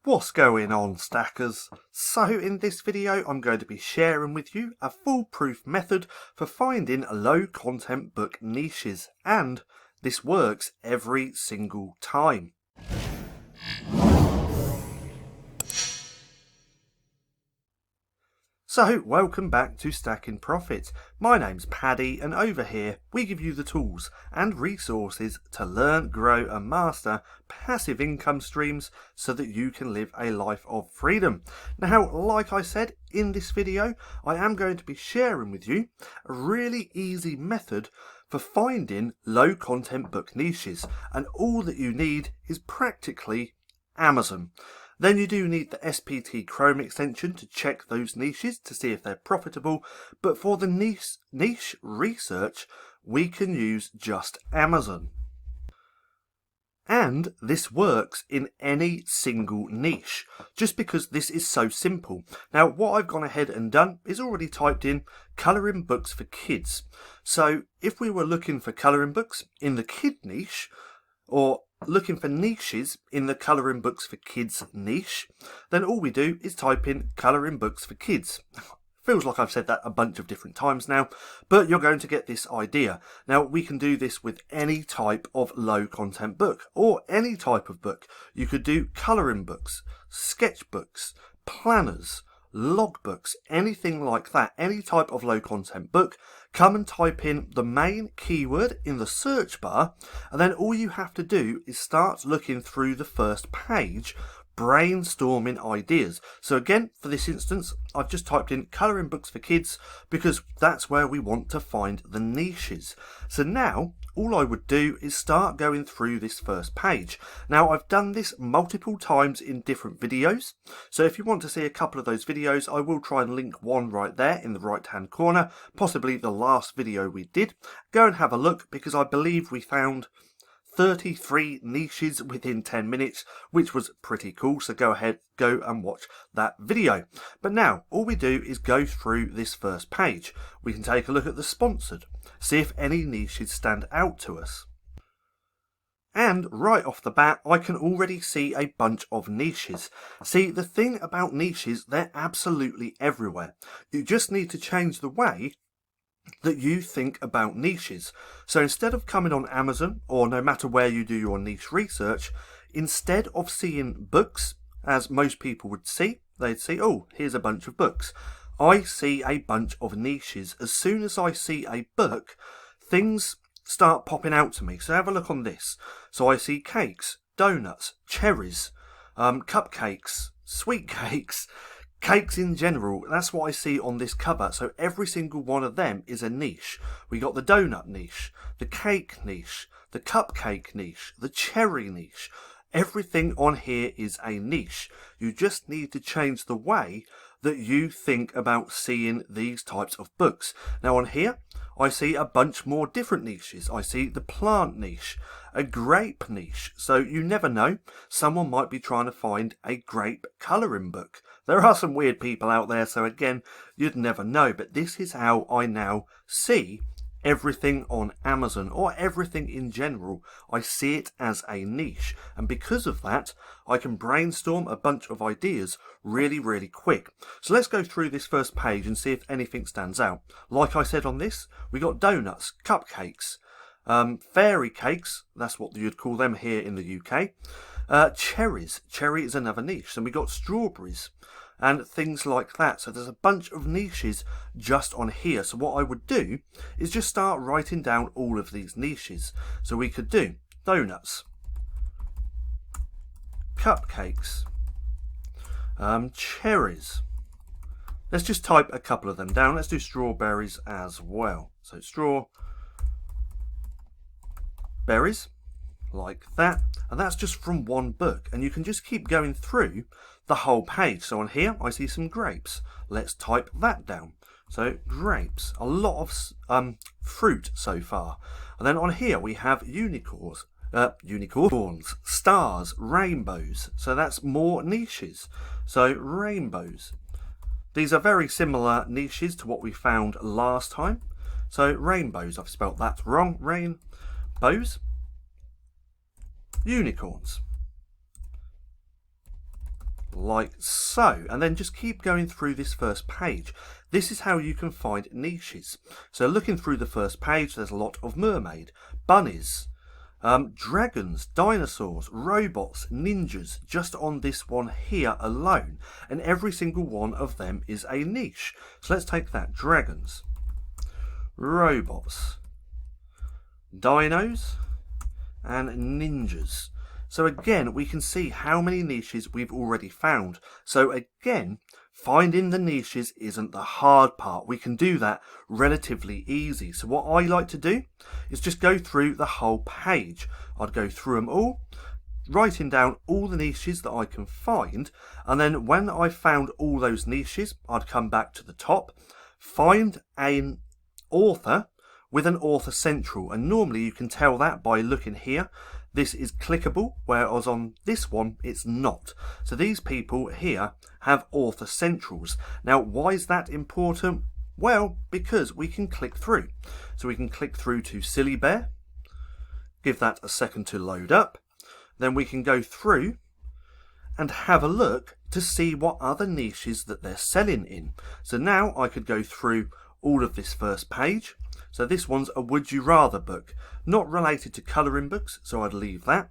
What's going on, stackers? So in this video I'm going to be sharing with you a foolproof method for finding low content book niches, and this works every single time. So, welcome back to StackinProfit. My name's Paddy, and over here we give you the tools and resources to learn, grow and master passive income streams so that you can live a life of freedom. Now, like I said, in this video I am going to be sharing with you a really easy method for finding low content book niches, and all that you need is practically Amazon. Then you do need the SPT Chrome extension to check those niches to see if they're profitable, but for the niche research we can use just Amazon. And this works in any single niche, just because this is so simple. Now what I've gone ahead and done is already typed in colouring books for kids. So if we were looking for colouring books in the kid niche, or looking for niches in the colouring books for kids niche, then all we do is type in colouring books for kids. Feels like I've said that a bunch of different times now, but you're going to get this idea. Now we can do this with any type of low content book, or any type of book. You could do colouring books, sketchbooks, planners, logbooks, anything like that, any type of low content book. Come and type in the main keyword in the search bar, and then all you have to do is start looking through the first page, brainstorming ideas. So again, for this instance, I've just typed in colouring books for kids because that's where we want to find the niches. So now all I would do is start going through this first page. Now I've done this multiple times in different videos, so if you want to see a couple of those videos, I will try and link one right there in the right hand corner, possibly the last video we did. Go and have a look, because I believe we found 33 niches within 10 minutes, which was pretty cool. So go ahead, go and watch that video. But now all we do is go through this first page. We can take a look at the sponsored, see if any niches stand out to us. And right off the bat, I can already see a bunch of niches. See, the thing about niches, they're absolutely everywhere. You just need to change the way that you think about niches. So instead of coming on Amazon, or no matter where you do your niche research, instead of seeing books, as most people would see, they'd see, oh, here's a bunch of books. I see a bunch of niches. As soon as I see a book, things start popping out to me. So have a look on this. So I see cakes, donuts, cherries, cupcakes, sweet cakes, cakes in general. That's what I see on this cover. So every single one of them is a niche. We got the donut niche, the cake niche, the cupcake niche, the cherry niche. Everything on here is a niche. You just need to change the way that you think about seeing these types of books. Now on here, I see a bunch more different niches. I see the plant niche, a grape niche. So you never know, someone might be trying to find a grape colouring book. There are some weird people out there, so again, you'd never know. But this is how I now see everything on Amazon, or everything in general. I see it as a niche, and because of that I can brainstorm a bunch of ideas really quick. So let's go through this first page and see if anything stands out. Like I said on this, we got donuts, cupcakes, fairy cakes, that's what you'd call them here in the UK, cherries, cherry is another niche, and we got strawberries and things like that. So there's a bunch of niches just on here. So what I would do is just start writing down all of these niches. So we could do donuts, cupcakes, cherries. Let's just type a couple of them down. Let's do strawberries as well. So strawberries, like that. And that's just from one book, and you can just keep going through the whole page. So on here I see some grapes. Let's type that down. So grapes, a lot of fruit so far. And then on here we have unicorns, stars, rainbows. So that's more niches. So rainbows. These are very similar niches to what we found last time. So rainbows, I've spelt that wrong. Rainbows. Unicorns. like so, and then just keep going through this first page. This is how you can find niches. So looking through the first page, there's a lot of mermaid, bunnies, dragons, dinosaurs, robots, ninjas, just on this one here alone, and every single one of them is a niche. So let's take that: dragons, robots, dinos, and ninjas. So again, we can see how many niches we've already found. So again, finding the niches isn't the hard part. We can do that relatively easy. So what I like to do is just go through the whole page. I'd go through them all, writing down all the niches that I can find. And then when I found all those niches, I'd come back to the top, find an author with an author central. And normally you can tell that by looking here. This is clickable, whereas on this one it's not. So these people here have author centrals. Now, why is that important? Well, because we can click through. So we can click through to Silly Bear, give that a second to load up. Then we can go through and have a look to see what other niches that they're selling in. So now I could go through all of this first page. So this one's a Would You Rather book, not related to colouring books, so I'd leave that.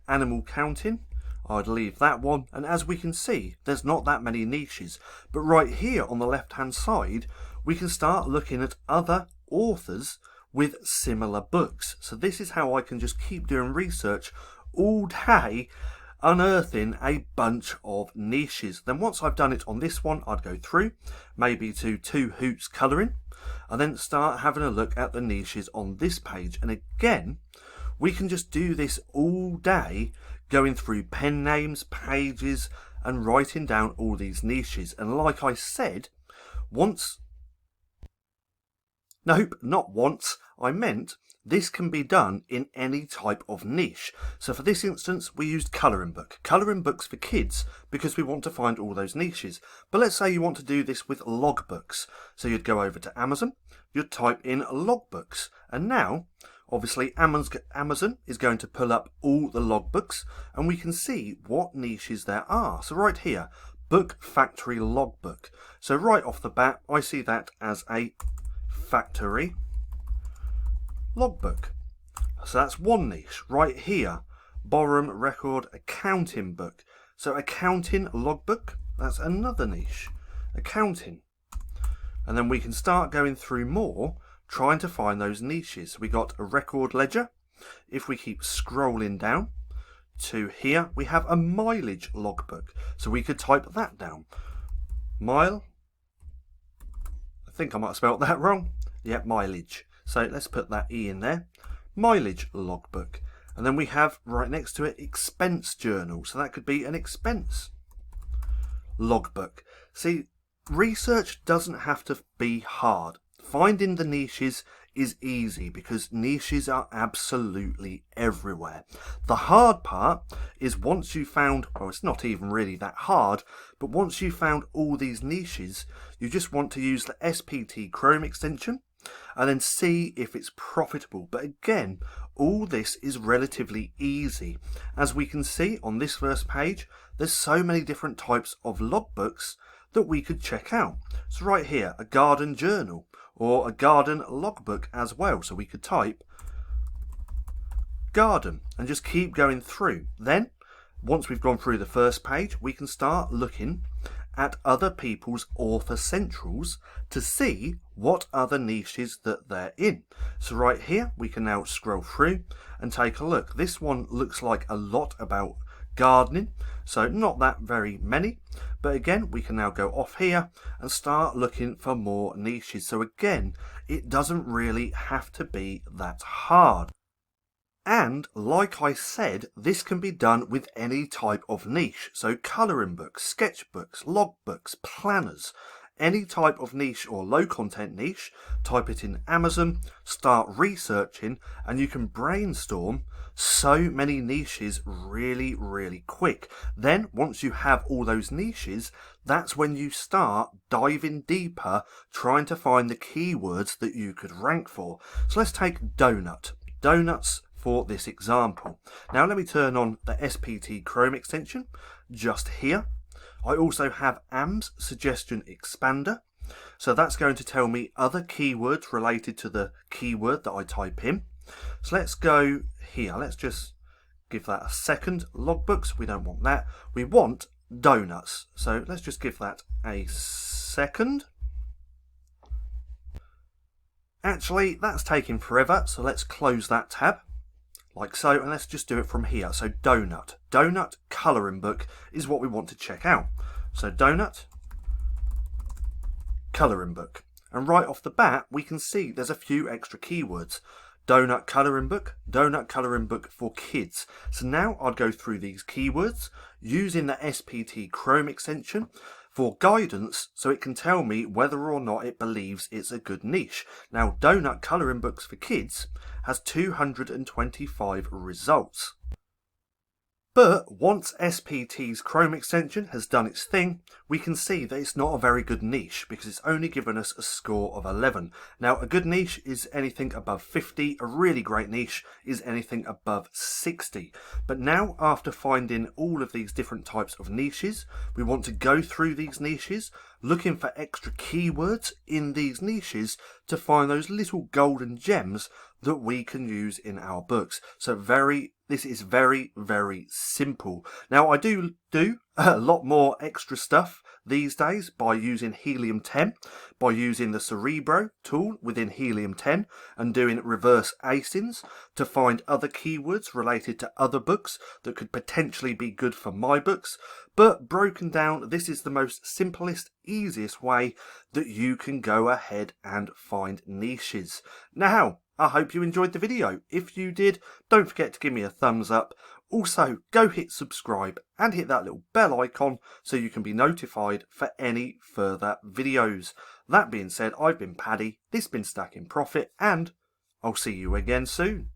Animal counting, I'd leave that one. And as we can see, there's not that many niches. But right here on the left hand side, we can start looking at other authors with similar books. So this is how I can just keep doing research all day, unearthing a bunch of niches. Then once I've done it on this one, I'd go through maybe to 2 Hoots Colouring, and then start having a look at the niches on this page. And again, we can just do this all day, going through pen names, pages, and writing down all these niches. And like I said, I meant this can be done in any type of niche. So for this instance, we used colouring books for kids, because we want to find all those niches. But let's say you want to do this with logbooks. So you'd go over to Amazon, you'd type in logbooks, and now obviously Amazon is going to pull up all the logbooks, and we can see what niches there are. So right here, Book Factory Logbook. So right off the bat, I see that as a factory logbook. So that's one niche. Right here, Borum Record Accounting Book. So accounting logbook, that's another niche. Accounting. And then we can start going through more, trying to find those niches. We got a record ledger. If we keep scrolling down to here, we have a mileage logbook. So we could type that down. Mile. I think I might have spelt that wrong. Yep, mileage. So let's put that E in there. Mileage logbook. And then we have right next to it expense journal. So that could be an expense logbook. See, research doesn't have to be hard. Finding the niches is easy because niches are absolutely everywhere. The hard part is once you found, well, it's not even really that hard, but once you found all these niches, you just want to use the SPT Chrome extension and then see if it's profitable. But again, all this is relatively easy. As we can see on this first page, there's so many different types of logbooks that we could check out. So right here, a garden journal or a garden logbook as well. So we could type garden and just keep going through. Then once we've gone through the first page, we can start looking at other people's author centrals to see what other niches that they're in. So right here, we can now scroll through and take a look. This one looks like a lot about gardening, so not that very many. But again, we can now go off here and start looking for more niches. So again, it doesn't really have to be that hard. And like I said, this can be done with any type of niche. So colouring books, sketchbooks, logbooks, planners, any type of niche or low content niche, type it in Amazon, start researching, and you can brainstorm so many niches really, really quick. Then once you have all those niches, that's when you start diving deeper, trying to find the keywords that you could rank for. So let's take donut. Donuts for this example. Now let me turn on the SPT Chrome extension just here. I also have AMS Suggestion Expander. So that's going to tell me other keywords related to the keyword that I type in. So let's go here. Let's just give that a second. Logbooks, we don't want that. We want donuts. So let's just give that a second. Actually, that's taking forever. So let's close that tab like so. And let's just do it from here. So donut colouring book is what we want to check out. So donut colouring book, and right off the bat we can see there's a few extra keywords. Donut colouring book for kids. So now I'd go through these keywords using the SPT Chrome extension for guidance, so it can tell me whether or not it believes it's a good niche. Now donut colouring books for kids has 225 results. But once SPT's Chrome extension has done its thing, we can see that it's not a very good niche because it's only given us a score of 11. Now, a good niche is anything above 50. A really great niche is anything above 60. But now, after finding all of these different types of niches, we want to go through these niches, looking for extra keywords in these niches to find those little golden gems that we can use in our books. So this is very, very simple. Now I do a lot more extra stuff these days by using Helium 10, by using the Cerebro tool within Helium 10 and doing reverse ASINs to find other keywords related to other books that could potentially be good for my books. But broken down, this is the most simplest, easiest way that you can go ahead and find niches. Now, I hope you enjoyed the video. If you did, don't forget to give me a thumbs up. Also, go hit subscribe and hit that little bell icon so you can be notified for any further videos. That being said, I've been Paddy, this has been StackinProfit, and I'll see you again soon.